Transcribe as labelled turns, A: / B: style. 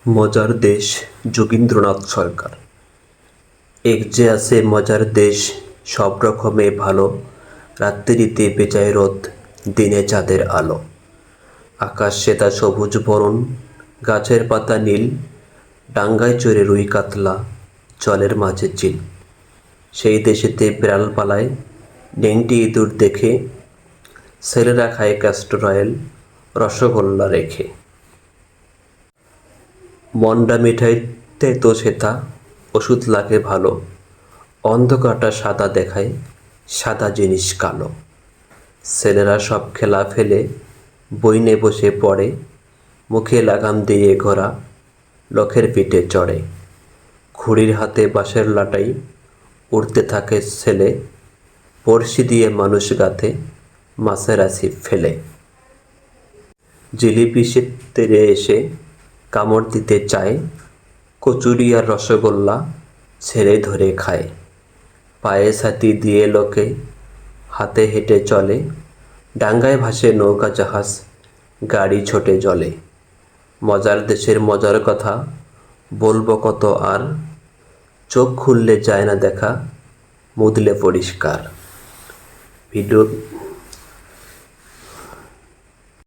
A: মজার দেশ যোগীন্দ্রনাথ সরকার। এক যে আছে মজার দেশ, সব রকমে ভালো, রাত্রিতে বেজায় রোদ, দিনে চাঁদের আলো। আকাশ সেতা সবুজ বরণ, গাছের পাতা নীল, ডাঙ্গায় চড়ে রুই কাতলা, জলের মাঝে চিল। সেই দেশেতে বিড়াল পালায়, নেংটি ইঁদুর দেখে, ছেলেরা খায় ক্যাস্টর অয়েল, রসগোল্লা রেখে। মন্ডা মিঠাইতে তো সেথা, ওষুধ লাগে ভালো, অন্ধকারটা সাদা দেখায়, সাদা জিনিস কালো। ছেলেরা সব খেলা ফেলে, বই নিয়ে বসে পড়ে, মুখে লাগাম দিয়ে ঘোড়া, লোকের পিঠে চড়ে। ঘুড়ির হাতে বাঁশের লাটাই, উড়তে থাকে ছেলে, বড়শি দিয়ে মানুষ গাথে, মাছের ছিপ ফেলে। জিলিপি সে তেড়ে এসে কামড় দিতে চায়, কচুরি আর রসগোল্লা ছেড়ে ধরে খায়। পায়ে ছাতি দিয়ে লোকে হাতে হেঁটে চলে, ডাঙ্গায় ভাসে নৌকা জাহাজ, গাড়ি ছোটে জলে। মজার দেশের মজার কথা বলবো কত আর, চোখ খুললে যায় না দেখা, মুদলে পরিষ্কার। ভিডিও